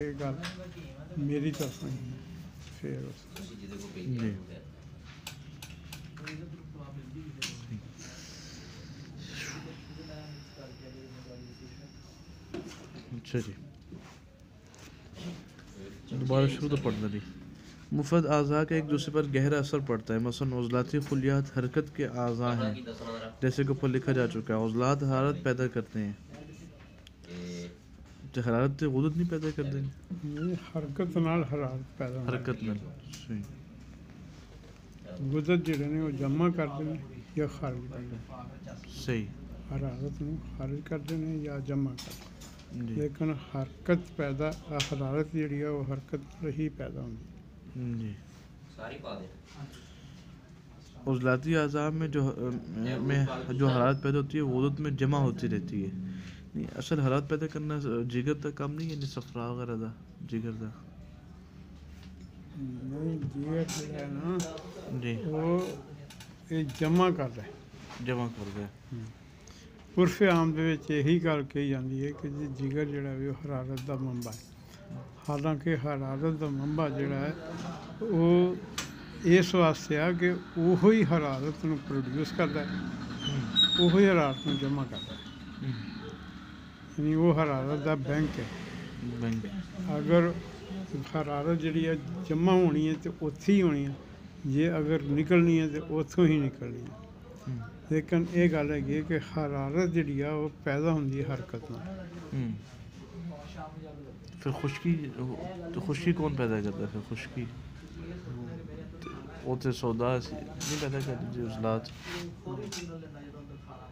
یہ گل میری طرف پھر جی اچھا جی دوبارہ شروع تو پڑھنا نہیں. مفرد اعضاء کا ایک دوسرے پر گہرا اثر پڑتا ہے. مثلا عضلاتی خلیات حرکت کے اعضاء ہیں جیسے کہ اوپر لکھا جا چکا ہے. عضلات حرارت پیدا کرتے ہیں. حرارت غدد نہیں پیدا کرتے ہیں. حرکت نال حرارت پیدا ہوتی حرکت میں صحیح غدد جڑے نے وہ جمع کرتے ہیں یا خارج کرتے ہیں. صحیح حرارت نو خارج کرتے ہیں یا جمع کرتے ہیں. جی لیکن حرکت پیدا حرارت جڑی ہے وہ حرکت ہی پیدا ہوتی ہے. جی عضلاتی اعضاء میں جو حرارت پیدا ہوتی ہے غدد میں جمع ہوتی رہتی ہے. نہیں اصل حرارت پیدا کرنا جگر کا کام نہیں ہے. یعنی صفرا وغیرہ دا جگر دا نہیں جگر جو ہے نا جی وہ جمع کرتا ہے. جمع کر گیا. عرف عام دے وچ یہی گل کہی جاتی ہے کہ جگر جڑا ہے وہ حرارت دا منبع ہے. حالانکہ حرارت دا منبع جڑا ہے وہ اس واسطے ہے کہ وہی حرارت نو پروڈیوس کرتا ہے, وہی حرارت نو جمع کرتا ہے. یعنی وہ حرارت دا بینک ہے. اگر حرارت جڑی ہے جمع ہونی ہے تو اتھے ہی ہونی ہے, جے اگر نکلنی ہے تو اتھوں ہی نکلنی ہے. لیکن یہ گل ہے کہ حرارت جڑی ہے وہ پیدا ہوتی ہے حرکت نال. پھر خشکی تو خشکی کون پیدا کرتا ہے؟ پھر خشکی وہ تو سودا نہیں پیدا کرتی جی عضلات.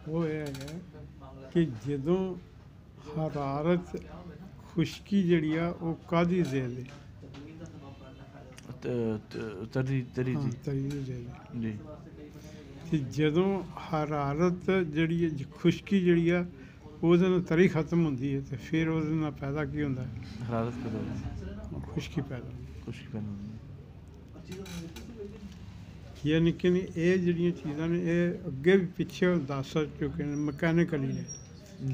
وہ یہ ہے کہ جدوں حرارت خشکی جڑی ہے وہ کادی زید ہے تری تری زید جی. کہ جدوں حرارت جڑی ہے خشکی جڑی ہے وہ تری ختم ہوتی ہے تو پھر وہ پیدا کی ہوتا ہے حرارت پیدا ہوتی ہے. خشکی پیدا خشکی پیدا ہوتی ہے. یعنی کہ یہ جڑیاں چیزاں نے یہ اگے بھی پیچھے دس چکے ہیں مکینیکلی نے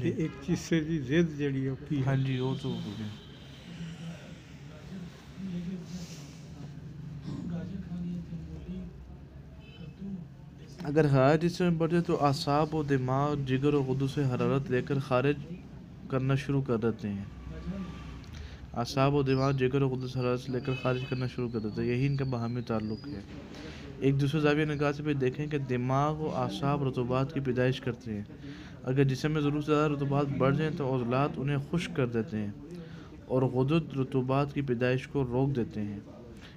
کہ ایک چیز کی ضد جڑی ہے وہ کی ہے. ہاں جی وہ تو ہو گیا. اگر حرارت جسم میں بڑھ جائے تو اعصاب و دماغ جگر و غدود سے حرارت لے کر خارج کرنا شروع کر دیتے ہیں. اعصاب و دماغ جگر و غدود سے حرارت لے کر خارج کرنا شروع کر دیتے ہیں. یہی ان کا باہمی تعلق ہے. ایک دوسرے زاویہ نگاہ سے بھی دیکھیں کہ دماغ و اعصاب رطوبات کی پیدائش کرتے ہیں. اگر جسم میں ضرورت سے زیادہ رطوبات بڑھ جائیں تو عضلات انہیں خشک کر دیتے ہیں اور غدود رطوبات کی پیدائش کو روک دیتے ہیں.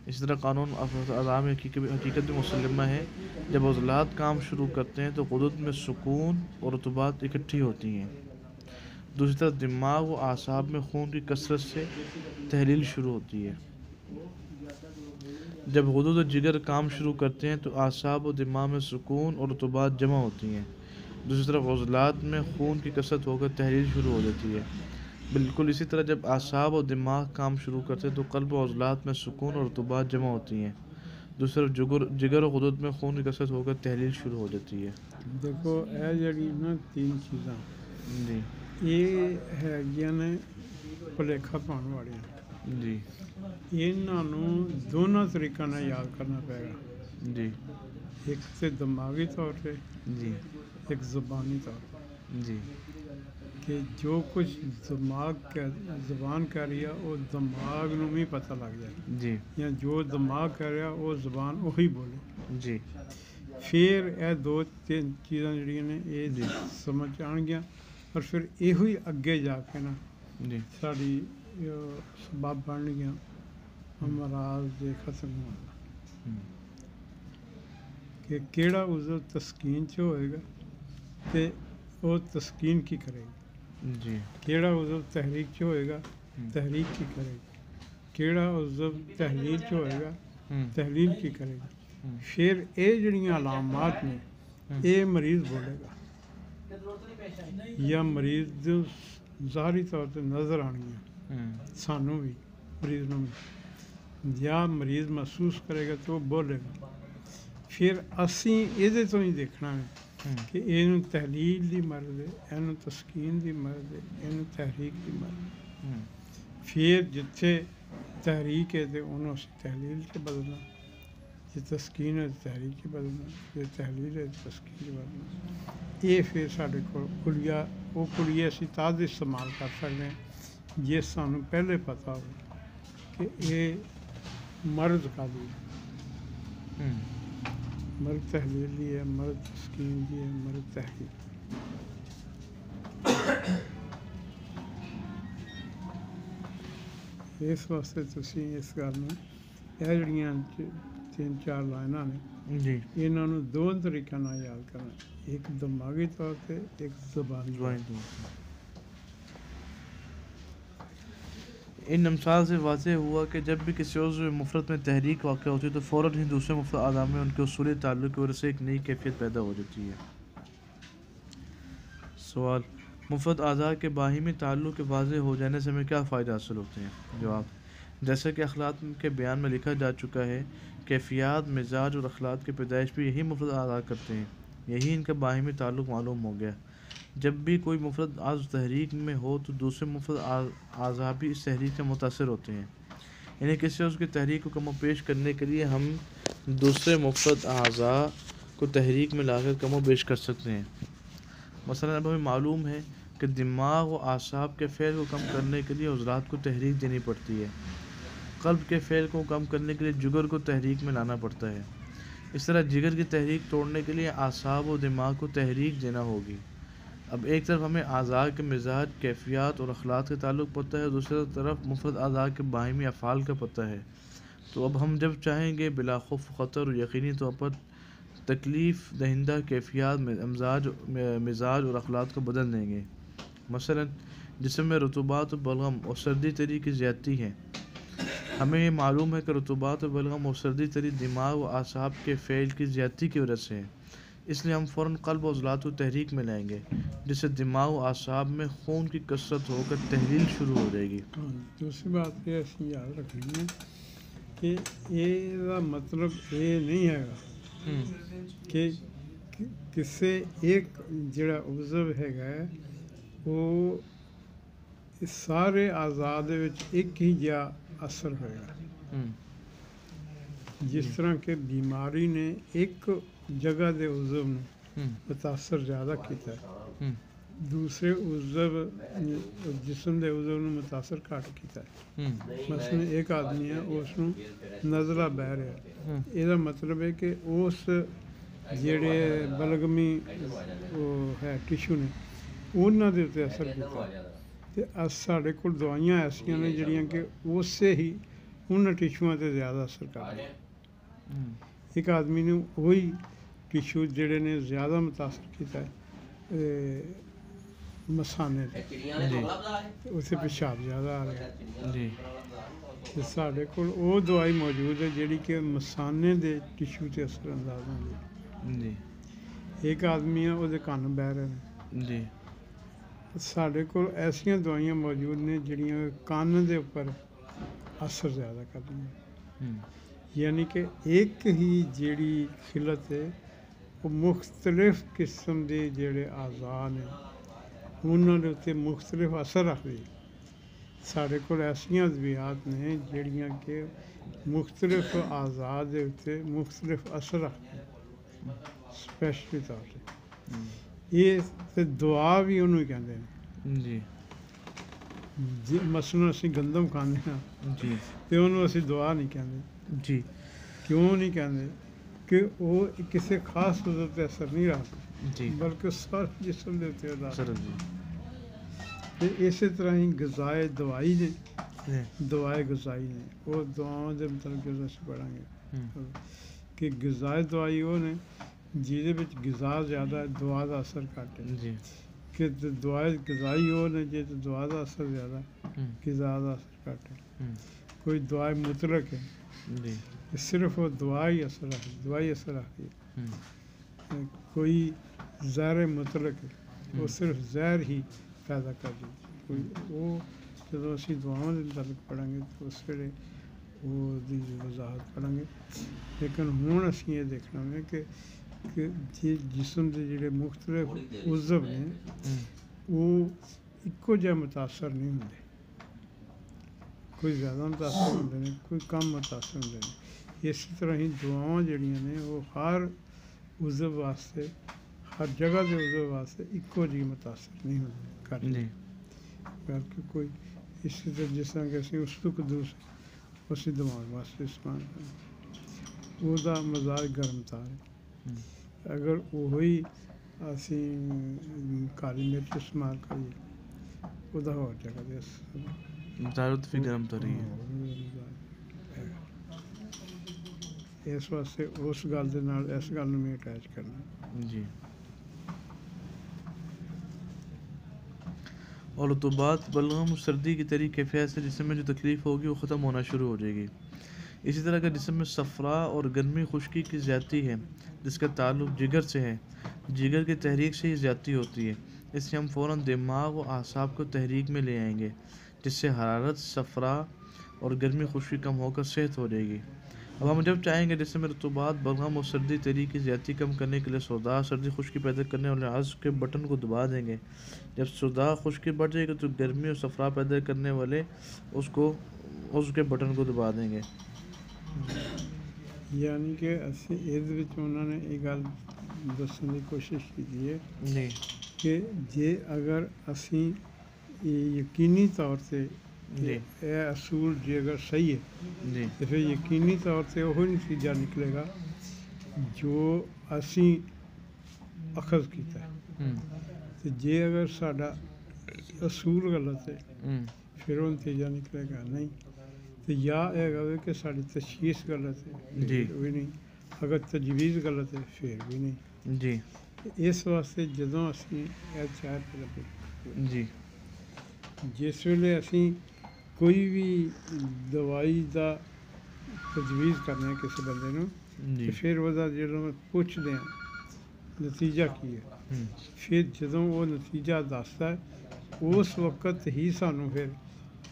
اسی طرح قانون اعضاء میں حقیقت بھی مسلمہ ہے. جب عضلات کام شروع کرتے ہیں تو غدود میں سکون اور رطوبات اکٹھی ہوتی ہیں. دوسری طرف دماغ و اعصاب میں خون کی کثرت سے تحلیل شروع ہوتی ہے. جب غدود و جگر کام شروع کرتے ہیں تو اعصاب و دماغ میں سکون اور رطوبات جمع ہوتی ہیں. دوسری طرف عضلات میں خون کی کثرت ہو کر تحلیل شروع ہو جاتی ہے. بالکل اسی طرح جب اعصاب و دماغ کام شروع کرتے ہیں تو قلب و عضلات میں سکون اور رطوبات جمع ہوتی ہیں. دوسری طرف جگر و غدود میں خون کی کثرت ہو کر تحلیل شروع ہو جاتی ہے. دیکھو اے جڑی نا تین چیزاں جی یہ ہے نے بھلیکھا پاؤن والی جی انہوں دونوں طریقوں نے یاد کرنا پائے گا. جی ایک تو دماغی طور پہ جی ایک زبانی طور پہ. جی کہ جو کچھ زبان کہہ رہی ہے وہ دماغ نو بھی پتہ لگ جائے جی یا جو دماغ کہہ رہا وہ زبان وہی بولے. جی پھر یہ دو تین چیزاں جڑیاں نے یہ سمجھ آن گیا اور پھر یہ اگے جا کے نا جی ساری سبب بن گیا امراض دے ختم ہونا. کہ کیڑا عضو تسکین چ ہوئے گا تو وہ تسکین کی کرے گا. جی کیڑا عضو تحریک چ ہوئے گا تحریک کی کرے گا. کیڑا عضو تحلیل چ ہوئے گا تحلیل کی کرے گا. پھر یہ جڑیاں علامات نے یہ مریض بولے گا یا مریض ظاہری طور پہ نظر آنگیاں سانوں بھی مریض نوں بھی یا مریض محسوس کرے گا تو وہ بولے گا. پھر اسی یہ تو ہی دیکھنا ہے کہ یہ تحلیل دی مرض ہے, یہ تسکین دی مرض ہے, یہ تحریک دی مرض ہے. ਫਿਰ ਜਿੱਥੇ ਤਹਿਰੀਕ ਹੈ ਤੇ ਉਹਨੂੰ ਅਸੀਂ ਤਹਿਲੀਲ 'ਚ ਬਦਲਣਾ, ਜੇ ਤਸਕੀਨ ਹੈ ਤਹਿਰੀਕ 'ਚ ਬਦਲਣਾ, ਜੇ ਤਹਿਲੀਲ ਹੈ ਤਸਕੀਨ 'ਚ ਬਦਲਣਾ। ਇਹ ਫਿਰ ਸਾਡੇ ਕੋਲ ਕੁਲੀਆ, ਉਹ ਕੁਲੀਏ ਅਸੀਂ ਤਦ ਇਸਤੇਮਾਲ ਕਰ ਸਕਦੇ ਹਾਂ ਜੇ ਸਾਨੂੰ ਪਹਿਲੇ ਪਤਾ ਹੋਵੇ ਕਿ ਇਹ ਮਰਦ ਕਾਹਦੀ ਹੈ, مرد تحلیلی ہے، مرد تسکین دی ہے، مرد تحلیل۔ اس واسطے تسی اس گل نوں یہ جڑیاں 3-4 لائناں نے جی انہاں نوں دو طریقے نال یاد کرنا، ایک دماغی طور پہ ایک زبانی طور پہ۔ ان امثال سے واضح ہوا کہ جب بھی کسی عضو مفرد میں تحریک واقع ہوتی ہے تو فوراً ہی دوسرے مفرد اعضاء میں ان کے اصولی تعلق کی وجہ سے ایک نئی کیفیت پیدا ہو جاتی ہے۔ سوال: مفرد اعضاء کے باہمی تعلق کے واضح ہو جانے سے ہمیں کیا فائدہ حاصل ہوتے ہیں؟ جواب: جیسا کہ اخلاق کے بیان میں لکھا جا چکا ہے، کیفیات، مزاج اور اخلاق کی پیدائش بھی یہی مفرد اعضاء کرتے ہیں، یہی ان کا باہمی تعلق معلوم ہو گیا۔ جب بھی کوئی مفرد عضو تحریک میں ہو تو دوسرے مفرد اعضاء بھی اس تحریک سے متاثر ہوتے ہیں، یعنی کسی عضو کی تحریک کو کم و بیش کرنے کے لیے ہم دوسرے مفرد اعضاء کو تحریک میں لا کر کم و بیش کر سکتے ہیں۔ مثلا اب ہمیں معلوم ہے کہ دماغ و اعصاب کے فعل کو کم کرنے کے لیے عضلات کو تحریک دینی پڑتی ہے، قلب کے فعل کو کم کرنے کے لیے جگر کو تحریک میں لانا پڑتا ہے، اس طرح جگر کی تحریک توڑنے کے لیے اعصاب و دماغ کو تحریک دینا ہوگی۔ اب ایک طرف ہمیں اعضاء کے مزاج، کیفیات اور اخلاق کے تعلق پتہ ہے، دوسری طرف مفرد اعضاء کے باہمی افعال کا پتہ ہے، تو اب ہم جب چاہیں گے بلا خوف خطر اور یقینی طور پر تکلیف دہندہ کیفیات، مزاج اور اخلاق کو بدل دیں گے۔ مثلا جسم میں رطوبات و بلغم اور سردی تری کی زیادتی ہے، ہمیں یہ معلوم ہے کہ رطوبات و بلغم اور سردی تری دماغ و اعصاب کے فعل کی زیادتی کی وجہ سے ہے، اس لیے ہم فوراً قلب و عضلات کو تحریک میں لائیں گے، جس سے دماغ و اعصاب میں خون کی کثرت ہو کر تحلیل شروع ہو جائے گی۔ دوسری بات یہ اسی یاد رکھنی ہے کہ یہ مطلب یہ نہیں ہے کہ کسے ایک جڑا عضو ہے وہ سارے اعضاء دے وچ ایک ہی جہا اثر ہوئے گا، جس طرح کہ بیماری نے ایک جگہ دے عضو نے متاثر زیادہ کیتا ہے، دوسرے عضو جسم دے عضو نے متاثر گھٹ کیتا ہے۔ مثلا ایک آدمی ہے اس نوں نزلہ بہ رہا ہے، یہ مطلب ہے کہ اس جڑے بلغمی ہے ٹیشو نے انہاں دے تے اثر کیتا تے ساڈے کول دوائیاں ایسیاں نے جڑیاں کہ اس سے ہی انہاں ٹیشواں تے زیادہ اثر کر رہے۔ ایک آدمی نے وہی ٹیشو جڑے نے زیادہ متاثر کیتا ہے مسانے تے، اسے پیشاب زیادہ آ رہا ہے، تے ساڈے کول وہ دوائی موجود ہے جڑی کہ مسانے دے ٹیشو تے اثر انداز ہوندی ہے۔ ایک آدمی ہے وہ کن بہ رہے ہیں، ساڈے کول ایسیاں دوائیاں موجود نے جڑیاں کن دے اوپر اثر زیادہ کرتی ہیں، یعنی کہ ایک ہی جیڑی خلت ہے وہ مختلف قسم دے جڑے اعضاء نے انہاں دے تے مختلف اثر رکھدی۔ ساڈے کول ایسیاں ادویات نے جڑیاں کہ مختلف اعضاء دے تے مختلف اثر رکھدی اسپیشلی طور سے۔ یہ تے دعا بھی انہوں کہندے ہیں، جی مثلاً اسی گندم کھانے ہاں تے انہوں اسی دعا نہیں کہندے، کیوں نہیں کہندے کہ وہ کسی خاص عضو تے اثر نہیں رکھتے بلکہ سارے جسم دے تے اثر۔ اسی طرح ہی غذائے دوائی نے، دعائے غذائی نے، وہ دعاؤں دے مطلب اسی پڑھیں گے کہ غذائے دوائی وہ نے جیدے وچ غذا زیادہ ہے دعا دا اثر گھٹ ہے، کہ دعائے غذائی وہ نے جے دعا دا اثر زیادہ ہے غذا دا اثر گھٹ ہے۔ کوئی دعائے مطلق ہے صرف وہ دعا ہی اثر رکھتی، دوائی اثر رکھتی ہے۔ کوئی زہر مطلق ہے وہ صرف زہر ہی پیدا کر دیتی، کوئی وہ جب اسی دعاؤں کے متعلق پڑھیں گے تو اس ویلے وہ دی وضاحت کریں گے، لیکن ہوں اسی یہ دیکھنا ہے کہ جسم کے جڑے مختلف عضو ہیں وہ ایکو جہا متاثر نہیں ہوندے، ਕੋਈ ਜ਼ਿਆਦਾ ਮੁਤਾਸਰ ਹੁੰਦੇ ਨੇ, ਕੋਈ ਕਮ ਮੁਤਾਸਰ ਹੁੰਦੇ ਨੇ। ਇਸੇ ਤਰ੍ਹਾਂ ਹੀ ਦੁਆਵਾਂ ਜਿਹੜੀਆਂ ਨੇ ਉਹ ਹਰ ਉਜ਼ਵ ਵਾਸਤੇ, ਹਰ ਜਗ੍ਹਾ ਦੇ ਉਜ਼ਵ ਵਾਸਤੇ ਇੱਕੋ ਜਿਹੀ ਮੁਤਾਸਰ ਨਹੀਂ ਹੁੰਦੀ ਕਰਦੀ। جی ਬਲਕਿ ਕੋਈ ਇਸੇ ਤਰ੍ਹਾਂ ਜਿਸ ਤਰ੍ਹਾਂ ਕਿ ਅਸੀਂ ਉਸ ਤੋਂ ਕਦੂਸ ਉਸੇ ਦਿਮਾਗ ਵਾਸਤੇ ਇਸਤੇਮਾਲ ਕਰਦੇ, ਉਹਦਾ ਮਜ਼ਾਜ ਗਰਮ ਤਾਰ ਹੈ। ਅਗਰ ਉਹੀ ਅਸੀਂ ਕਾਲੀ ਮਿਰਚ ਇਸਤੇਮਾਲ ਕਰੀਏ, ਉਹਦਾ ਹੋਰ ਜਗ੍ਹਾ ਦੇ ضرورت بھی گرم تری ہے۔ ਇਸ ਵਾਸਤੇ ਉਸ ਗੱਲ ਦੇ ਨਾਲ ਇਸ ਗੱਲ ਨੂੰ ਵੀ ਅਟੈਚ ਕਰਨਾ। جی اور رطوبات بلغم سردی کی طریق کیفیت سے جسم میں جو تکلیف ہوگی وہ ختم ہونا شروع ہو جائے گی۔ اسی طرح اگر جسم میں صفرا اور گرمی خشکی کی زیادتی ہے جس کا تعلق جگر سے ہے، جگر کی تحریک سے ہی زیادتی ہوتی ہے، اس سے ہم فوراً دماغ و اعصاب کو تحریک میں لے آئیں گے، جس سے حرارت، صفرا اور گرمی خشکی کم ہو کر صحت ہو جائے گی۔ اب ہم جب چاہیں گے جسم میں رطوبات، بلغم اور سردی تحریک کی زیادتی کم کرنے کے لیے سودا، سردی خشکی پیدا کرنے والے عزم کے بٹن کو دبا دیں گے۔ جب سودا خشکی بڑھ جائے گی تو گرمی اور صفرا پیدا کرنے والے اس کے بٹن کو دبا دیں گے۔ ਯਾਨੀ ਕਿ ਅਸੀਂ ਇਹਦੇ ਵਿੱਚ ਉਹਨਾਂ ਨੇ ਇਹ ਗੱਲ ਦੱਸਣ ਦੀ ਕੋਸ਼ਿਸ਼ ਕੀਤੀ ਹੈ جی ਕਿ ਜੇ ਅਗਰ ਅਸੀਂ ਇਹ ਯਕੀਨੀ ਤੌਰ 'ਤੇ جی ਇਹ ਅਸੂਲ ਜੇ ਅਗਰ ਸਹੀ ਹੈ جی ਤੇ ਫਿਰ ਯਕੀਨੀ ਤੌਰ 'ਤੇ ਉਹ ਨਤੀਜਾ ਨਿਕਲੇਗਾ ਜੋ ਅਸੀਂ ਅਖਜ਼ ਕੀਤਾ ਹੈ। ਤੇ ਜੇ ਅਗਰ ਸਾਡਾ ਅਸੂਲ ਗਲਤ ਹੈ ਫਿਰ ਉਹ ਨਤੀਜਾ ਨਿਕਲੇਗਾ ਨਹੀਂ। ਤੇ ਜਾਂ ਇਹ ਹੈਗਾ ਕਿ ਸਾਡੀ ਤਸ਼ਖੀਸ ਗਲਤ ਹੈ ਜੀ। ਫਿਰ ਵੀ ਨਹੀਂ, ਅਗਰ ਤਜਵੀਜ਼ ਗਲਤ ਹੈ ਫਿਰ ਵੀ ਨਹੀਂ। جی ਤੇ ਇਸ ਵਾਸਤੇ ਜਦੋਂ ਅਸੀਂ ਇਹ ਚਾਰ ਤਲਬ جی ਜਿਸ ਵੇਲੇ ਅਸੀਂ ਕੋਈ ਵੀ ਦਵਾਈ ਦਾ ਤਜਵੀਜ਼ ਕਰਨਾ ਕਿਸੇ ਬੰਦੇ ਨੂੰ جی ਤੇ ਫਿਰ ਉਹਦਾ ਜਦੋਂ ਪੁੱਛਦੇ ਹਾਂ ਨਤੀਜਾ ਕੀ ਹੈ, ਫਿਰ ਜਦੋਂ ਉਹ ਨਤੀਜਾ ਦੱਸਦਾ ਹੈ ਉਸ ਵਕਤ ਹੀ ਸਾਨੂੰ ਫਿਰ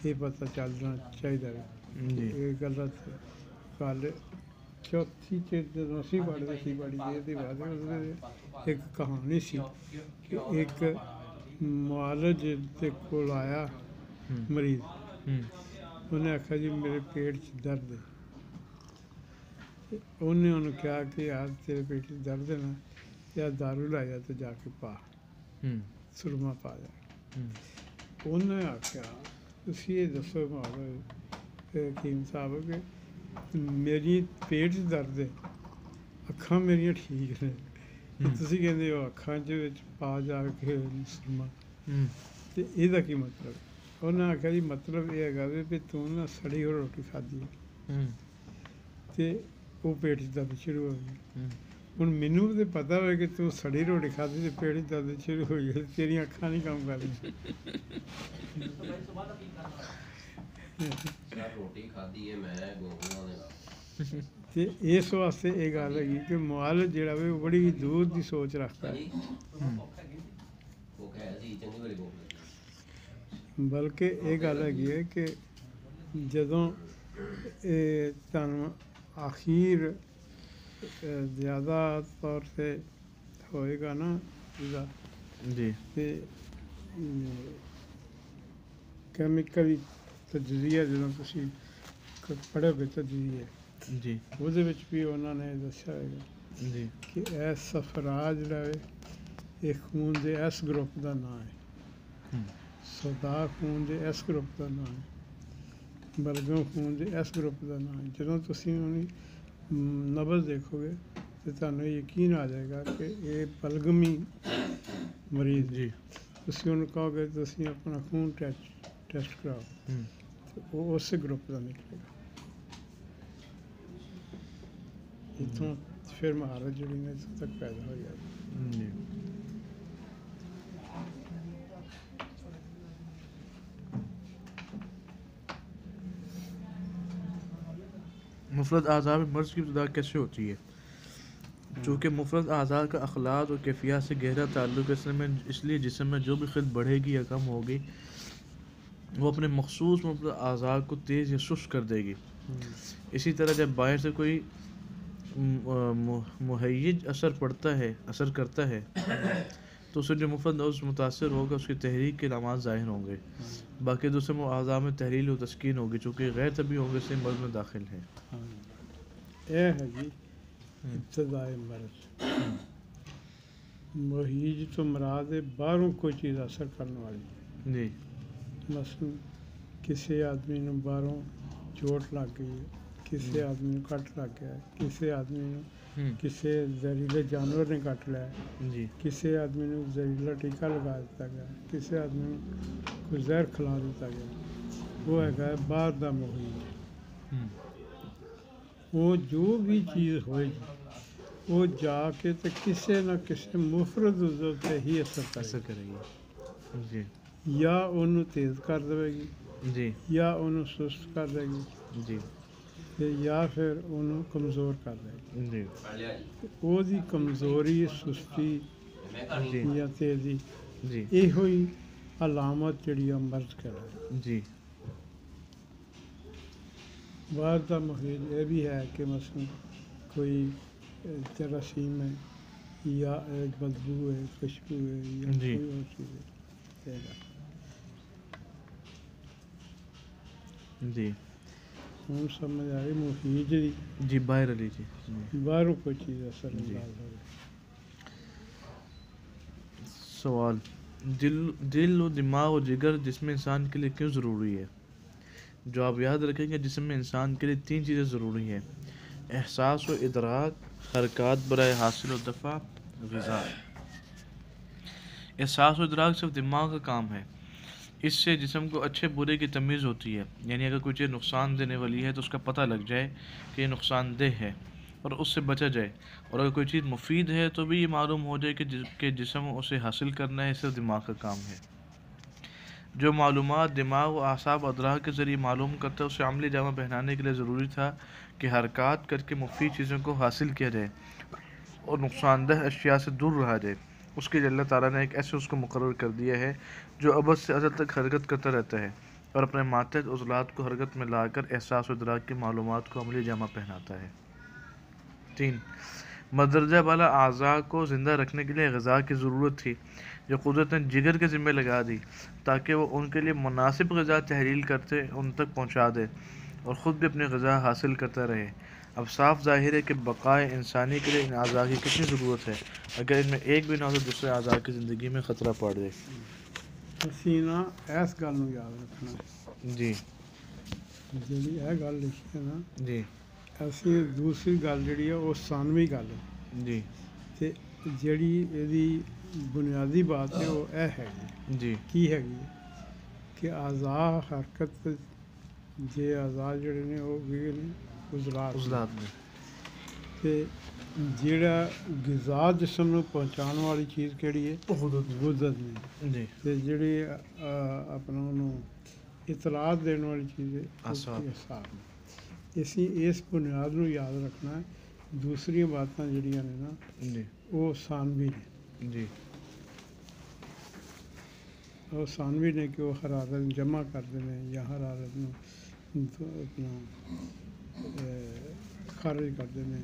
ਇਹ ਪਤਾ ਚੱਲਣਾ ਚਾਹੀਦਾ ਹੈ جی ਇਹ ਗਲਤ ਗੱਲ। ਚੌਥੀ ਚ ਜਦੋਂ ਅਸੀਂ ਪੜ੍ਹਦੇ ਸੀ ਬੜੀ ਦੇਰ ਦੇ ਬਾਅਦ ਉਹਦੇ ਇੱਕ ਕਹਾਣੀ ਸੀ ਕਿ ਇੱਕ ਮੁਆਲਜ ਦੇ ਕੋਲ ਆਇਆ ਮਰੀਜ਼, ਉਹਨੇ ਆਖਿਆ ਜੀ ਮੇਰੇ ਪੇਟ 'ਚ ਦਰਦ ਹੈ। ਤੇ ਉਹਨੇ ਉਹਨੂੰ ਕਿਹਾ ਕਿ ਯਾਰ ਤੇਰੇ ਪੇਟ 'ਚ ਦਰਦ ਹੈ ਨਾ, ਜਾਂ ਦਾਰੂ ਲੈ ਜਾ ਤੇ ਜਾ ਕੇ ਪਾ, ਸੁਰਮਾ ਪਾ ਜਾ। ਉਹਨੇ ਆਖਿਆ ਤੁਸੀਂ ਇਹ ਦੱਸੋ ਮਾਲੋ ਹਕੀਮ ਸਾਹਿਬ ਕਿ ਮੇਰੀ ਪੇਟ 'ਚ ਦਰਦ ਹੈ, ਅੱਖਾਂ ਮੇਰੀਆਂ ਠੀਕ ਨੇ, ਤੇ ਤੁਸੀਂ ਕਹਿੰਦੇ ਹੋ ਅੱਖਾਂ 'ਚ ਵਿੱਚ ਪਾ ਜਾ ਕੇ ਸੁਰਮਾ, ਤੇ ਇਹਦਾ ਕੀ ਮਤਲਬ? ਉਹਨਾਂ ਆਖਿਆ ਜੀ ਮਤਲਬ ਇਹ ਹੈਗਾ ਵੀ ਤੂੰ ਨਾ ਸੜੀ ਹੋਈ ਰੋਟੀ ਖਾਧੀ ਹੈ ਤੇ ਉਹ ਪੇਟ 'ਚ ਦਰਦ ਸ਼ੁਰੂ ਹੋ ਗਈ। ਹੁਣ ਮੈਨੂੰ ਤਾਂ ਪਤਾ ਹੋਵੇ ਕਿ ਤੂੰ ਸੜੀ ਰੋਟੀ ਖਾਧੀ ਤੇ ਪੇਟ 'ਚ ਦਰਦ ਸ਼ੁਰੂ ਹੋਈ ਹੈ, ਤੇਰੀਆਂ ਅੱਖਾਂ ਨਹੀਂ ਕੰਮ ਕਰ ਰਹੀਆਂ। ਰੋਟੀ ਖਾਧੀ ਹੈ ਮੈਂ ਗੋਹਾਂ ਦੇ ਤੇ ਇਸ ਵਾਸਤੇ ਇਹ ਗੱਲ ਹੈਗੀ ਕਿ ਮੁਆਲਜ ਜਿਹੜਾ ਵੇ ਉਹ ਬੜੀ ਦੂਰ ਦੀ ਸੋਚ ਰੱਖਦਾ ਹੈ, ਉਹ ਕਹਿ ਸੀ ਚੰਗੀ ਵਾਲੀ ਗੋਹ ਬਲਕਿ ਇਹ ਗੱਲ ਹੈਗੀ ਹੈ ਕਿ ਜਦੋਂ ਇਹ ਤੁਹਾਨੂੰ ਆਖੀਰ ਜ਼ਿਆਦਾ ਤੌਰ 'ਤੇ ਹੋਏਗਾ ਨਾ ਇਹਦਾ جی ਤੇ ਕੈਮੀਕਲ ਤਜਜ਼ੀਆ ਜਦੋਂ ਤੁਸੀਂ ਪੜ੍ਹੋਗੇ ਤਜਜ਼ੀਆ جی ਉਹਦੇ ਵਿੱਚ ਵੀ ਉਹਨਾਂ ਨੇ ਦੱਸਿਆ ਹੋਏਗਾ جی ਕਿ ਇਹ ਸਫਰਾ ਜਿਹੜਾ ਹੈ ਇਹ ਖੂਨ ਦੇ ਇਸ ਗਰੁੱਪ ਦਾ ਨਾਂ ਹੈ, ਸਦਾ ਖੂਨ ਦੇ ਇਸ ਗਰੁੱਪ ਦਾ ਨਾਂ ਹੈ, ਬਲਗਮ ਖੂਨ ਦੇ ਇਸ ਗਰੁੱਪ ਦਾ ਨਾਂ ਹੈ। ਜਦੋਂ ਤੁਸੀਂ ਉਹਦੀ ਨਬਜ਼ ਦੇਖੋਗੇ ਤੇ ਤੁਹਾਨੂੰ ਯਕੀਨ ਆ ਜਾਏਗਾ ਕਿ ਇਹ ਬਲਗਮੀ ਮਰੀਜ਼ جی ਤੁਸੀਂ ਉਹਨੂੰ ਕਹੋਗੇ ਤੁਸੀਂ ਆਪਣਾ ਖੂਨ ਟੈਸਟ ਕਰਾਓ ਤੇ ਉਹ ਉਸੇ ਗਰੁੱਪ ਦਾ ਨਿਕਲੇਗਾ। ਇੱਥੋਂ ਫਿਰ ਮਹਾਰਤ ਜਿਹੜੀ ਨੇ ਇੱਥੋਂ ਤੱਕ ਪੈਦਾ ਹੋ ਜਾਂਦੀ। جی مفرد اعضاء میں مرض کی ابتدا کیسے ہوتی ہے؟ چونکہ مفرد اعضاء کا اخلاق اور کیفیات سے گہرا تعلق ہے، اس لیے جسم میں جو بھی خلط بڑھے گی یا کم ہوگی وہ اپنے مخصوص مفرد اعضاء کو تیز یا سست کر دے گی۔ اسی طرح جب باہر سے کوئی مہیج اثر کرتا ہے تو اسے جو مفرد لفظ متاثر ہوگا اس کی تحریک کے علامات ظاہر ہوں گے. باقی دوسرے اعضاء میں تحلیل و تسکین ہوگی چونکہ غیر طبی ہوں گے اس لیے مرض میں داخل ہیں. ہاں یہ ہے جی ابتدائی مرض. محیج تو مراد ہے باہروں کوئی چیز اثر کرنے والی. جی مثلاً کسی آدمی نو باہروں چوٹ لگ گئی ہے, کسی آدمی نو کٹ لگ گیا ہے, کسی آدمی نو کسی زہریلے جانور نے کٹ لیا ہے, جی کسی آدمی نو زہریلا ٹیکہ لگا دیتا گیا, کسی آدمی نو کوئی زہر کھلا دیتا گیا, وہ ہے باہر دا محیط. وہ جو بھی چیز ہوئے گی وہ جا کے تو کسی نہ کسی مفرد عضو تے ہی اثر ایسا کرے کرے گی. جی گی, یا انہوں تیز کر دے گی, جی یا انہوں سست کر دے گی, جی تے یا پھر انہوں کمزور کر دے گی. جی وہ دی کمزوری, سستی جی یا تیزی جی یہ ہوئی علامت جڑی مرض کرے. جی باہر کا محیط یہ بھی ہے کہ مثلا کوئی جراثیم ہے یا ایک بدبو ہے, خوشبو ہے, یا جی کوئی اور چیز ہے. جی ہم سمجھ آ رہی محیط دی جی باہر علی جی. باہروں کوئی چیز اثر جی. انداز ہو. سوال دل و دماغ و جگر جسم انسان کے لیے کیوں ضروری ہے؟ جواب یاد رکھیں کہ جسم انسان کے لیے 3 چیزیں ضروری ہیں: احساس و ادراک, حرکات برائے حاصل و دفع, غذا. احساس و ادراک صرف دماغ کا کام ہے. اس سے جسم کو اچھے برے کی تمیز ہوتی ہے, یعنی اگر کوئی چیز نقصان دینے والی ہے تو اس کا پتہ لگ جائے کہ یہ نقصان دہ ہے اور اس سے بچا جائے, اور اگر کوئی چیز مفید ہے تو بھی یہ معلوم ہو جائے کہ جسم اسے حاصل کرنا ہے صرف دماغ کا کام ہے. جو معلومات دماغ و اعصاب و ادراک کے ذریعے معلوم کرتا ہے اسے عملی جامہ پہنانے کے لیے ضروری تھا کہ حرکات کر کے مفید چیزوں کو حاصل کیا جائے اور نقصان دہ اشیاء سے دور رہا جائے. اس کے لیے اللہ تعالیٰ نے ایک ایسے اس کو مقرر کر دیا ہے جو ابد سے ازل تک حرکت کرتا رہتا ہے اور اپنے ماتحت عضلات کو حرکت میں لا کر احساس و ادراک کی معلومات کو عملی جامہ پہناتا ہے. 3. مندرجہ بالا اعضاء کو زندہ رکھنے کے لیے غذا کی ضرورت تھی جو قدرت نے جگر کے ذمہ لگا دی تاکہ وہ ان کے لیے مناسب غذا تحلیل کرتے ان تک پہنچا دے اور خود بھی اپنی غذا حاصل کرتا رہے. اب صاف ظاہر ہے کہ بقائے انسانی کے لیے ان اعضاء کی کتنی ضرورت ہے. اگر ان میں ایک بھی نہ ہو تو دوسرے اعضاء کی زندگی میں خطرہ پڑ جائے. اسی نا اس گل نو یاد رکھنا, جی جی یہ گل لکھی ہے نا, جی اسی دوسری گل جڑی ہے وہ ثانوی گل ہے, جی تے جڑی یہ بنیادی بات ہے وہ یہ ہے جی کی ہے کہ اعضاء حرکت جے اعضاء جڑے نے وہ گئے نے عضلات میں تے جڑا غذا جسم نو پہنچان والی چیز کیڑی ہے غدد نے, جی تے جڑی اپنا انہوں اطلاعات دینے والی چیز ہے اعصاب. اعصاب نے. اسی اس بنیاد نو یاد رکھنا ہے. دوسری باتاں جڑیاں نے نا جی وہ ثانوی نے, جی وہ ثانوی نے کہ وہ حرارت جمع کرتے ہیں یا حرارت نو اپنا خارج کرتے ہیں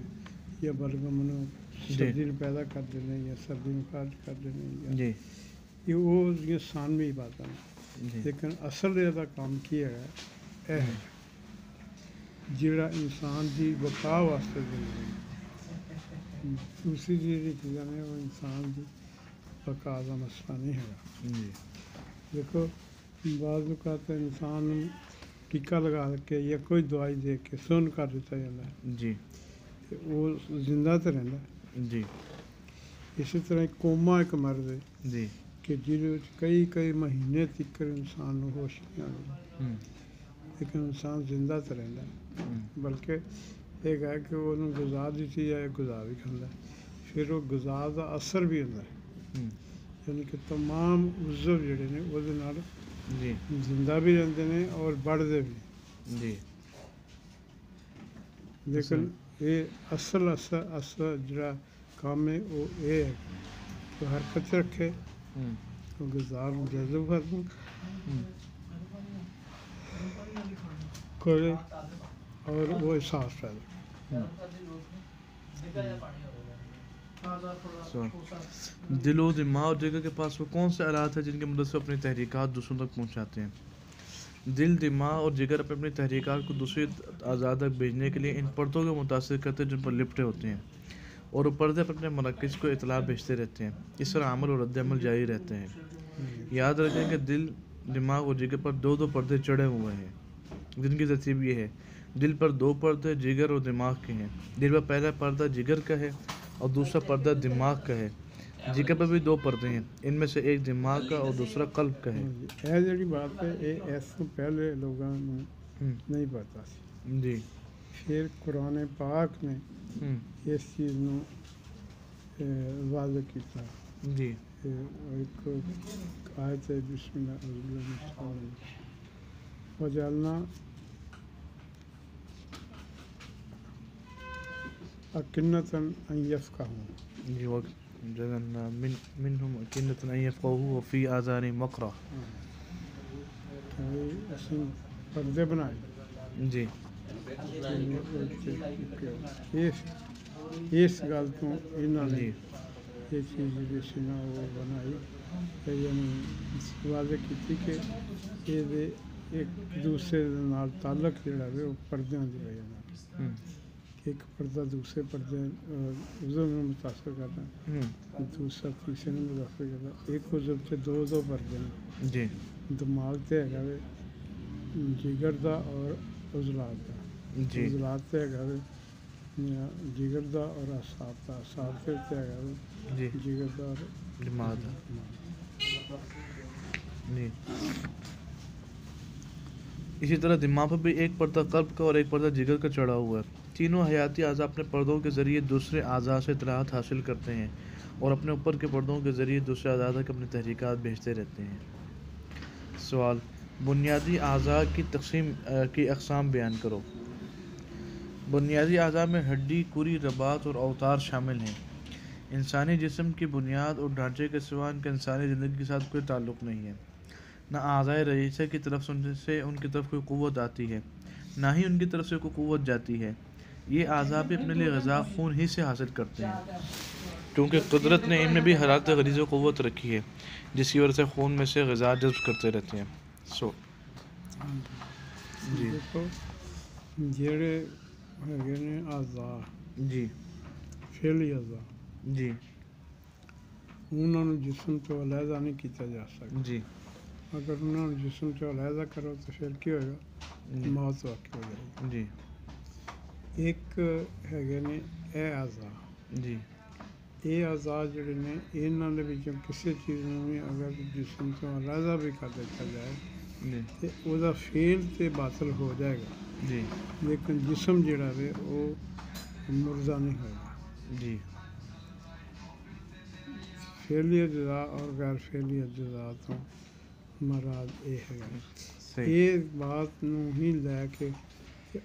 یا بلغم نو سردی نو پیدا کرتے ہیں یا سردی نو خارج کرتے ہیں, جی یہ وہ ثانوی باتاں ہیں. جی لیکن اصل یہ کام کی ہے یہ ہے جڑا انسان کی بقا واسطے ضروری ہے. دوسری جڑی چیزاں نے وہ انسان کی بقا کا مسئلہ نہیں ہے. جی دیکھو بعض اوقات انسان ٹیکہ لگا کے یا کوئی دوائی دے کے سن کر دیتا جاتا ہے, جی وہ زندہ تو رہتا ہے. جی اسی طرح کوما ایک مرض ہے جی کہ جی کئی مہینے تک انسان نو ہوش نہیں آتی, لیکن انسان زندہ تو رہتا ہے. بلکہ ایک ہے کہ وہ غذا دیتی ہے, غذا بھی کھاتا ہے, پھر وہ غذا کا اثر بھی ہوتا ہے, یعنی کہ تمام عضو جڑے نے وہ جی زندہ بھی رہتے ہیں اور بڑھتے بھی. جی لیکن یہ اصل جڑا کام ہے وہ یہ ہے کہ حرکت رکھے, غذا جذب کروں کرے اور وہ احساس پیدا. دل و دماغ اور جگر کے پاس وہ کون سے آلات ہیں جن کی مدد سے اپنی تحریکات دوسروں تک پہنچاتے ہیں؟ دل، دماغ اور جگر اپنی تحریکات کو دوسری اعضاء تک بھیجنے کے لیے ان پردوں کو متاثر کرتے ہیں جن پر لپٹے ہوتے ہیں، اور وہ پردے اپنے مراکز کو اطلاع بھیجتے رہتے ہیں۔ اس طرح عمل اور رد عمل جاری رہتے ہیں۔ یاد رکھیں کہ دل، دماغ اور جگر پر دو پردے چڑھے ہوئے ہیں، جن کی ترتیب یہ ہے: دل پر 2 پردے جگر اور دماغ کے ہیں۔ دل پر پہلا پردہ جگر کا ہے اور دوسرا پردہ دماغ کا ہے۔ جگر پر بھی 2 پردے ہیں، ان میں سے ایک دماغ کا اور دوسرا قلب کا ہے۔ یہ جڑی بات ہے یہ اس ਤੋਂ پہلے لوگوں ਨੂੰ نہیں پتا ਸੀ۔ جی پھر قرآن پاک نے اس چیز ਨੂੰ واضح کیتا۔ جی ایک آیت ہے بسم اللہ الرحمن الرحیم وجعلنا أكنة أن يفقهوا جی وجعلنا منهم أكنة أن يفقهوه وفي آذانهم وقرا۔ ਅਸੀਂ پردے ਬਣਾਏ جی اس گل ਤੋਂ ਇਹਨਾਂ ਨੇ جی یہ چیز ਜਿਹੜੀ ਸੀ ਨਾ ਉਹ ਬਣਾਈ ਤੇ ਯਾਨੀ ਵਾਅਦਾ ਕੀਤੀ ਕਿ ਇਹਦੇ ਇੱਕ ਦੂਸਰੇ ਦੇ ਨਾਲ ਤਾਲੁਕ ਜਿਹੜਾ ਵੇ ਉਹ ਪਰਦਿਆਂ ਦੀ ਵਜ੍ਹਾ ਨਾਲ ایک پردہ دوسرے پردے عضو میں متاثر کرتا ہے، دوسرا تیسرے میں متاثر کرتا ہے۔ ایک عضو سے 2 پردے ہیں، جی دماغ تے ہے جگر دا اور عضلات دا۔ جی عضلات تے ہے جگر دا اور اعصاب دا، اعصاب تے ہے جی جگر دا اور دماغ دا۔ جی اسی طرح دماغ پر بھی ایک پردہ قلب کا اور ایک پردہ جگر کا چڑھا ہوا ہے۔ تینوں حیاتی اعضاء اپنے پردوں کے ذریعے دوسرے اعضاء سے اطلاعات حاصل کرتے ہیں اور اپنے اوپر کے پردوں کے ذریعے دوسرے اعضاء تک اپنی تحریکات بھیجتے رہتے ہیں۔ سوال: بنیادی اعضاء کی تقسیم کی اقسام بیان کرو۔ بنیادی اعضاء میں ہڈی، کری، رباط اور اوتار شامل ہیں۔ انسانی جسم کی بنیاد اور ڈھانچے کے سوا ان کا انسانی زندگی کے ساتھ کوئی تعلق نہیں ہے۔ نہ اعضاء رئیسہ کی طرف سے ان کی طرف کوئی قوت آتی ہے، نہ ہی ان کی طرف سے کوئی قوت جاتی ہے۔ یہ اعضاء بھی اپنے لیے غذا خون ہی سے حاصل کرتے ہیں، کیونکہ قدرت نے ان میں بھی حرارت غریزہ قوت رکھی ہے، جس کی وجہ سے خون میں سے غذا جذب کرتے رہتے ہیں۔ جی دیکھو جڑے ہے نے اعضاء جی فعلی اعضاء جی انہوں نے جسم تو علیحدہ نہیں کیتا جا سکتا۔ جی اگر انہوں نے جسم تو علیحدہ کرو تو پھر کیا ہوگا؟ موت واقع ہو جائے گی۔ جی ایک ہے نے اے اعضاء، جی یہ اعضاء جڑے نے انہوں نے وچوں کسی چیز میں بھی اگر جسم تو علیحدہ بھی کر دیا جائے جی تو وہ دا فعل تے باطل ہو جائے گا، جی لیکن جسم جڑا ہے وہ مردہ نہیں ہوئے گا۔ جی فعلی اجزاء اور غیر فعلی اجزاء تو مراد یہ ہے صحیح یہ بات نو ہی لے کے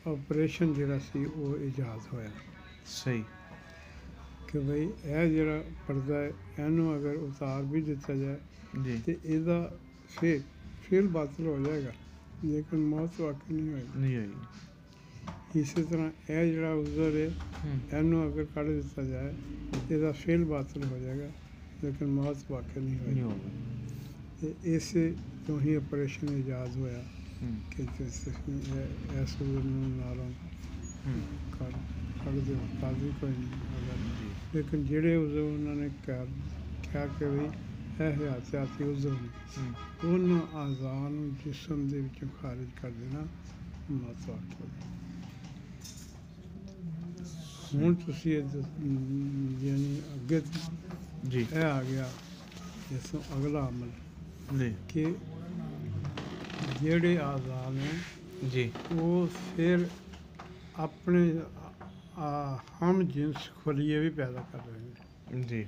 آپریشن جڑا سی وہ ایجاد ہویا صحیح کہ بھئی اے جڑا پردہ ہے اینو اگر اتار بھی دیتا جائے جی تو ایدہ فعل باطل ہو جائے گا لیکن موت واقع نہیں ہوئے گی۔ نہیں ہوئی۔ اسی طرح اے جڑا عذر ہے اینو اگر کڑ دیتا جائے ایدہ فعل باطل ہو جائے گا لیکن موت واقع نہیں ہوئے نہیں گی۔ ہوگا۔ اسے تو ہی آپریشن ایجاد ہویا کہ ایس عذر نالوں کڑ دے قاضی کوئی نہیں اگر، لیکن جڑے عذر انہوں نے کیا کہ بھئی اے حیاتیاتی عذر نے ان اعضاء نوں جسم دے وچوں خارج کر دینا موت واقع ہو جائے۔ ہوں تسی یعنی اگے جی اے آ گیا اس ਤੋਂ اگلا عمل جی کہ جڑے اعضاء نے جی وہ پھر اپنے ہم جنس خلیے بھی پیدا کر رہے ہیں، جی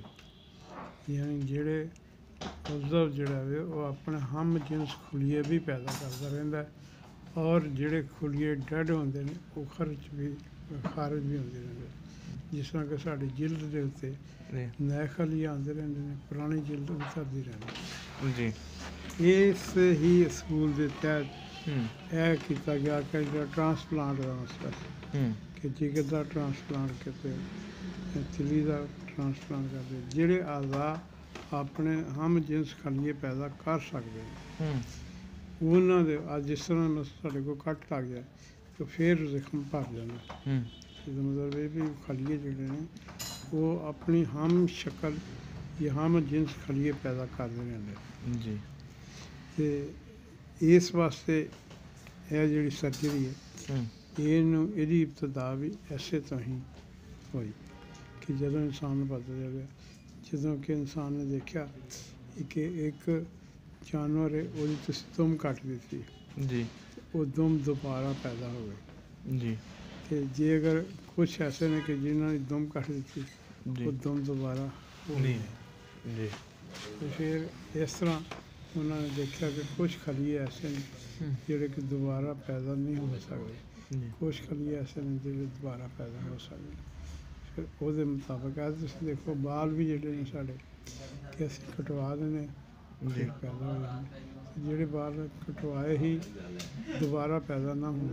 یعنی جڑے عضو جڑا ہے وہ اپنے ہم جنس خلیے بھی پیدا کرتا رہتا ہے اور جڑے خلیے ڈیڈ ہوندے نے وہ خارج بھی ہوندے رہتے، جس طرح کہ ساری جلد دے اتنے نئے خلیے آتے رہتے ہیں، پرانی جلد اترتی رہتی۔ جی اس ہی اصول کے تحت یہ کیتا گیا کہ جو ٹرانسپلانٹ کا مسئلہ کہ جگر کا ٹرانسپلانٹ کہتے ਤਿਲੀ ਦਾ ਟ੍ਰਾਂਸਪਲਾਂਟ ਕਰਦੇ। ਜਿਹੜੇ ਆਜ਼ਾ ਆਪਣੇ ਹਮ ਜਿਨਸ ਖਲੀਏ ਪੈਦਾ ਕਰ ਸਕਦੇ ਨੇ, ਉਹਨਾਂ ਦੇ ਅੱਜ ਜਿਸ ਤਰ੍ਹਾਂ ਸਾਡੇ ਕੋਲ ਕੱਟ ਲੱਗ ਜਾਏ ਤਾਂ ਫਿਰ ਜ਼ਖਮ ਭਰ ਜਾਂਦਾ। ਇਹਦਾ ਮਤਲਬ ਇਹ ਵੀ ਖਲੀਏ ਜਿਹੜੇ ਨੇ ਉਹ ਆਪਣੀ ਹਮ ਸ਼ਕਲ ਜਾਂ ਹਮ ਜਿਨਸ ਖਲੀਏ ਪੈਦਾ ਕਰਦੇ ਰਹਿੰਦੇ ਜੀ। ਅਤੇ ਇਸ ਵਾਸਤੇ ਇਹ ਜਿਹੜੀ ਸਰਜਰੀ ਹੈ ਇਹਦੀ ਇਬਤਦਾ ਵੀ ਇਸੇ ਤਰ੍ਹਾਂ ਹੀ ਹੋਈ ਕਿ ਜਦੋਂ ਇਨਸਾਨ ਨੂੰ ਪਤਾ ਚੱਲਿਆ, ਜਦੋਂ ਕਿ ਇਨਸਾਨ ਨੇ ਦੇਖਿਆ ਕਿ ਇੱਕ ਜਾਨਵਰ ਹੈ ਉਹਦੀ ਤੁਸੀਂ ਦੁਮ ਕੱਟ ਦਿੱਤੀ ਜੀ ਉਹ ਦੁਮ ਦੁਬਾਰਾ ਪੈਦਾ ਹੋ ਗਈ। ਜੀ ਅਤੇ ਜੇ ਅਗਰ ਕੁਛ ਐਸੇ ਨੇ ਕਿ ਜਿਨ੍ਹਾਂ ਦੀ ਦੁਮ ਕੱਟ ਦਿੱਤੀ ਜੀ ਉਹ ਦੁਮ ਦੁਬਾਰਾ ਹੋ ਨਹੀਂ ਗਈ। ਜੀ ਅਤੇ ਫਿਰ ਇਸ ਤਰ੍ਹਾਂ ਉਹਨਾਂ ਨੇ ਦੇਖਿਆ ਕਿ ਕੁਛ ਖਲੀਏ ਐਸੇ ਨੇ ਜਿਹੜੇ ਕਿ ਦੁਬਾਰਾ ਪੈਦਾ ਨਹੀਂ ਹੋ ਸਕਦੇ, ਜੀ ਕੁਛ ਖਲੀਏ ਐਸੇ ਨੇ ਜਿਹੜੇ ਦੁਬਾਰਾ ਪੈਦਾ ਹੋ ਸਕਦੇ। ਫਿਰ ਉਹਦੇ ਮੁਤਾਬਕ ਅੱਜ ਤੁਸੀਂ ਦੇਖੋ ਬਾਲ ਵੀ ਜਿਹੜੇ ਨੇ ਸਾਡੇ ਕਿ ਅਸੀਂ ਕਟਵਾ ਦਿੰਦੇ ਜੀ ਫਿਰ ਪੈਦਾ ਹੋ ਜਾਂਦੇ। ਜਿਹੜੇ ਬਾਲ ਕਟਵਾਏ ਹੀ ਦੁਬਾਰਾ ਪੈਦਾ ਨਾ ਹੋਣ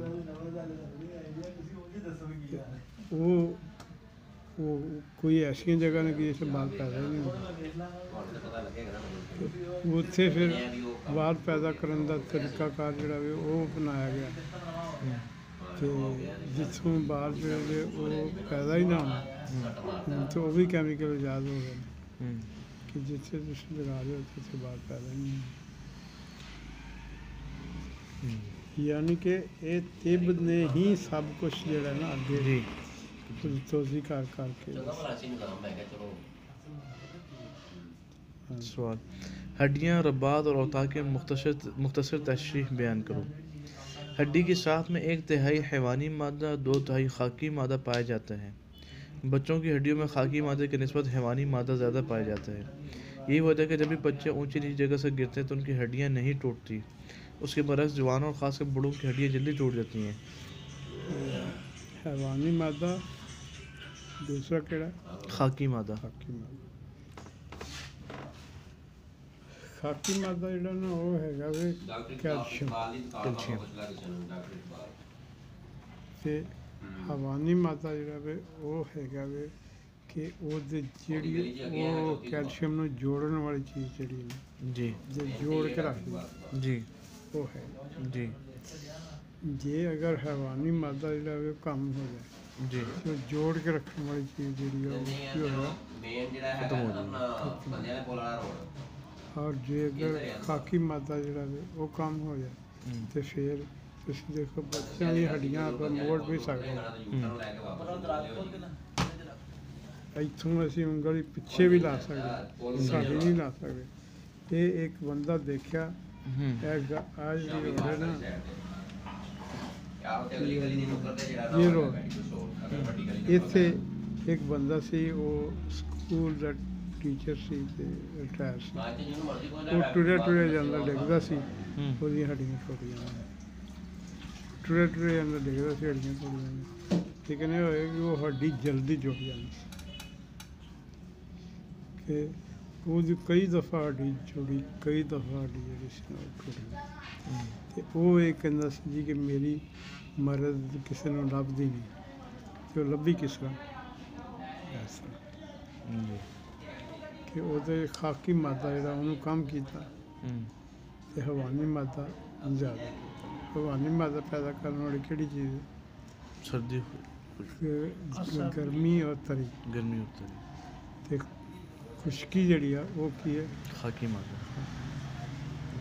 ਉਹ ਕੋਈ ਐਸੀਆਂ ਜਗ੍ਹਾ ਨੇ ਕਿ ਜਿੱਥੇ ਬਾਲ ਪੈਦਾ ਹੀ ਨਹੀਂ ਹੁੰਦੇ। ਤੁਹਾਨੂੰ ਤਾਂ ਪਤਾ ਲੱਗੇਗਾ ਨਾ ਉੱਥੇ ਫਿਰ ਬਾਲ ਪੈਦਾ ਕਰਨ ਦਾ ਤਰੀਕਾਕਾਰ ਜਿਹੜਾ ਵੀ ਉਹ ਅਪਣਾਇਆ ਗਿਆ ਅਤੇ ਜਿੱਥੋਂ ਬਾਲ ਜਿਹੜੇ ਉਹ ਪੈਦਾ ਹੀ ਨਾ ਹੋਣ ਅਤੇ ਉਹ ਵੀ ਕੈਮੀਕਲ ਇਜਾਦ ਹੋ ਗਏ ਨੇ ਕਿ ਜਿੱਥੇ ਤੁਸੀਂ ਲਗਾ ਰਹੇ ਹੋ ਉੱਥੇ ਬਾਲ ਪੈਦਾ ਹੀ ਨਹੀਂ ਹੋਣ। ਯਾਨੀ ਕਿ ਇਹ ਤਿਬ ਨੇ ਹੀ ਸਭ ਕੁਛ ਜਿਹੜਾ ਨਾ ਅੱਗੇ ਜੀ ਤੋਜ਼ੀ ਕਰ ਕਰਕੇ ਚੰਗਾ ਭਲਾ ਅਸੀਂ ਨੂੰ ਕੰਮ ਹੈਗਾ ਚਲੋ। سوال ہڈیاں رباط اور اوتار کے مختصر تشریح بیان کرو۔ ہڈی کی ساخت میں 1/3 حیوانی مادہ 2/3 خاکی مادہ پائے جاتے ہیں۔ بچوں کی ہڈیوں میں خاکی مادے کی نسبت حیوانی مادہ زیادہ پایا جاتا ہے۔ یہی وجہ ہے کہ جب بھی بچے اونچی نیچی جگہ سے گرتے ہیں تو ان کی ہڈیاں نہیں ٹوٹتی، اس کے برعکس جوانوں اور خاص کر بوڑھوں کی ہڈیاں جلدی ٹوٹ جاتی ہیں۔ حیوانی مادہ دوسرا کیڑا خاکی مادہ ਖਾਕੀ ਮਾਦਾ। ਖਾਕੀ ਮਾਦਾ ਜਿਹੜਾ ਨਾ ਉਹ ਹੈਗਾ ਵੀ ਡਾਕਟਰ ਕੈਲਸ਼ੀਅਮ ਬਾਲ ਦੀ ਦੁਕਾਨ ਕੈਲਸ਼ੀਅਮ। ਤੋਂ ਪੁੱਛ ਲਾ ਕਿਸੇ ਨੂੰ ਡਾਕਟਰ ਬਾਲ। ਤੇ ਹਵਾਨੀ ਮਾਦਾ ਜਿਹੜਾ ਵੇ ਉਹ ਹੈਗਾ ਵੇ ਕਿ ਉਹਦੇ ਜਿਹੜੀ ਉਹ ਕੈਲਸ਼ੀਅਮ ਨੂੰ ਜੋੜਨ ਵਾਲੀ ਚੀਜ਼ ਜਿਹੜੀ ਨੇ جی ਜੇ ਜੋੜ ਕੇ ਰੱਖਦੀ جی ਉਹ ਹੈ। جی ਜੇ ਅਗਰ ਹਵਾਨੀ ਮਾਦਾ ਜਿਹੜਾ ਵੇ ਉਹ ਕੰਮ ਹੋ ਜਾਏ جی ਤੇ ਉਹ ਜੋੜ ਕੇ ਰੱਖਣ ਵਾਲੀ ਚੀਜ਼ ਜਿਹੜੀ ਆ ਉਹ ਕੀ ਹੋਏਗਾ। ਮੇਨ ਜਿਹੜਾ ਹੈਗਾ ਆਪਣਾ ਬੰਦਿਆਂ ਦੇ ਕੋਲ ਵਾਲਾ ਰੋਡ ਔਰ ਜੇ ਅਗਰ ਖਾਕੀ ਮਾਦਾ ਜਿਹੜਾ ਵੇ ਉਹ ਕੰਮ ਹੋ ਜਾਏ ਤੇ ਫਿਰ ਤੁਸੀਂ ਦੇਖੋ ਬੱਚਿਆਂ ਦੀਆਂ ਹੱਡੀਆਂ ਆਪਾਂ ਮੋੜ ਵੀ ਸਕਦੇ ਹਾਂ। ਯੂਟਰਨ ਲੈ ਕੇ ਵਾਪਸ ਆ ਲਿਓ ਜੀ। ਇੱਥੋਂ ਅਸੀਂ ਉਂਗਲੀ ਪਿੱਛੇ ਵੀ ਲਾ ਸਕਦੇ, ਸਾਡੀ ਨਹੀਂ ਲਾ ਸਕਦੇ। ਇਹ ਇੱਕ ਬੰਦਾ ਦੇਖਿਆ ਇਹ ਆ ਜਿਹੜੀ ਰੋਡ ਹੈ ਨਾ ਆਹ ਤੇ ਅਗਲੀ ਗਲੀ ਦੀ ਨੁੱਕਰ ਤੇ ਜਿਹੜਾ ਇਹ ਨਾ ਰੋਡ ਅਗਰ ਵੱਡੀ ਗਲੀ ਦੇ ਇੱਥੇ ਇੱਕ ਬੰਦਾ ਸੀ ਉਹ ਸਕੂਲ ਦਾ ਟੀਚਰ ਸੀ ਤੇ ਰਿਟਾਇਰ ਸੀ। ਬਾਅਦ ਚ ਜਿਹਨੂੰ ਮਰਜ਼ੀ ਕੋਈ ਉਹ ਟੁਰਿਆ ਟੁਰਿਆ ਜਾਂਦਾ ਡਿੱਗਦਾ ਸੀ, ਉਹਦੀਆਂ ਹੱਡੀਆਂ ਟੁੱਟ ਜਾਂਦੀਆਂ। ਟੁਰਿਆ ਟੁਰਿਆ ਜਾਂਦਾ ਡਿੱਗਦਾ ਸੀ, ਹੱਡੀਆਂ ਟੁੱਟ ਜਾਂਦੀਆਂ। ਤੇ ਕਹਿੰਦੇ ਹੋਏ ਕਿ ਉਹ ਹੱਡੀ ਜਲਦੀ ਜੁੜ ਜਾਂਦੀ ਸੀ ਕਿ ਉਹਦੀ ਕਈ ਦਫਾ ਹੱਡੀ ਜੁੜੀ, ਕਈ ਦਫਾ ਹੱਡੀ ਜਿਹੜੀ ਸੀ ਨਾ ਉਹ ਟੁੱਟ ਗਈ। ਤੇ ਉਹ ਇਹ ਕਹਿੰਦਾ ਸੀ ਜੀ ਕਿ ਮੇਰੀ ਮਰਦ ਕਿਸੇ ਨੂੰ ਲੱਭਦੀ ਨਹੀਂ ਤੇ ਉਹ ਲੱਭੀ ਕਿਸ ਤਰ੍ਹਾਂ ਇਸ ਤਰ੍ਹਾਂ ਕਿ ਉਹਦੇ ਖਾਕੀ ਮਾਦਾ ਜਿਹੜਾ ਉਹਨੂੰ ਕੰਮ ਕੀਤਾ ਤੇ ਹਵਾਨੀ ਮਾਦਾ ਜ਼ਿਆਦਾ ਕੀਤਾ। ਹਵਾਨੀ ਮਾਦਾ ਪੈਦਾ ਕਰਨ ਵਾਲੀ ਕਿਹੜੀ ਚੀਜ਼ ਹੈ? سردی ਕਿ ਗਰਮੀ ਔਰ ਤਰੀ گرمی ہوتی ہے ਤੇ ਖੁਸ਼ਕੀ ਜਿਹੜੀ ਆ ਉਹ ਕੀ ਹੈ? خاکی مادہ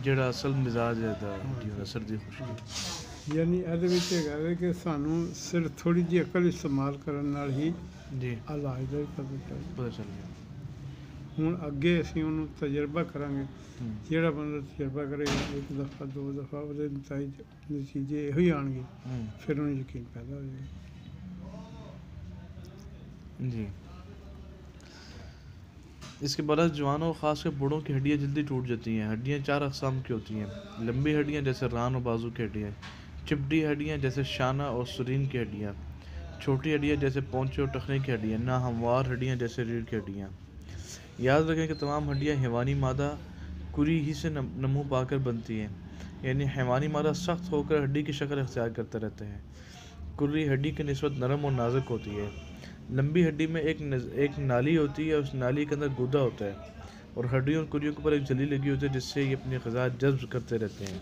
ਜਿਹੜਾ ਅਸਲ ਮਿਜ਼ਾਜ ਹੈ ਦਾ ਸਰਦੀ ਖੁਸ਼ਕੀ। ਯਾਨੀ ਇਹਦੇ ਵਿੱਚ ਹੈਗਾ ਵੇ ਕਿ ਸਾਨੂੰ ਸਿਰਫ ਥੋੜ੍ਹੀ ਜਿਹੀ ਅਕਲ ਇਸਤੇਮਾਲ ਕਰਨ ਨਾਲ ਹੀ جی ਇਲਾਜ ਦਾ ਹੀ ਪਤਾ ਚੱਲਦਾ। پتہ چل گیا۔ ਹੁਣ ਅੱਗੇ ਅਸੀਂ ਉਹਨੂੰ ਤਜਰਬਾ ਕਰਾਂਗੇ। ਜਿਹੜਾ ਬੰਦਾ ਤਜਰਬਾ ਕਰੇਗਾ ਇੱਕ ਦਫਾ ਦੋ ਦਫਾ ਉਹਦੇ ਨਤੀਜੇ ਇਹੋ ਹੀ ਆਉਣਗੇ, ਫਿਰ ਉਹਨੂੰ ਯਕੀਨ ਪੈਦਾ ਹੋ ਜਾਏਗਾ। جی اس کے برعکس جوانوں اور خاص کر بوڑھوں کی ہڈیاں جلدی ٹوٹ جاتی ہیں۔ ہڈیاں 4 اقسام کی ہوتی ہیں۔ لمبی ہڈیاں جیسے ران اور بازو کی ہڈیاں، چپٹی ہڈیاں جیسے شانہ اور سرین کی ہڈیاں، چھوٹی ہڈیاں جیسے پونچے اور ٹخنے کی ہڈیاں، ناہموار ہڈیاں جیسے ریڑھ کی ہڈیاں۔ یاد رکھیں کہ تمام ہڈیاں حیوانی مادہ کری ہی سے نمو پا کر بنتی ہیں، یعنی حیوانی مادہ سخت ہو کر ہڈی کی شکل اختیار کرتے رہتے ہیں۔ کری ہڈی کی نسبت نرم اور نازک ہوتی ہے، لمبی ہڈی میں ایک نالی ہوتی ہے، اس نالی کے اندر گودا ہوتا ہے، اور ہڈیوں اور کلیوں کے اوپر ایک جلی لگی ہوتی ہے جس سے یہ اپنی غذا جذب کرتے رہتے ہیں۔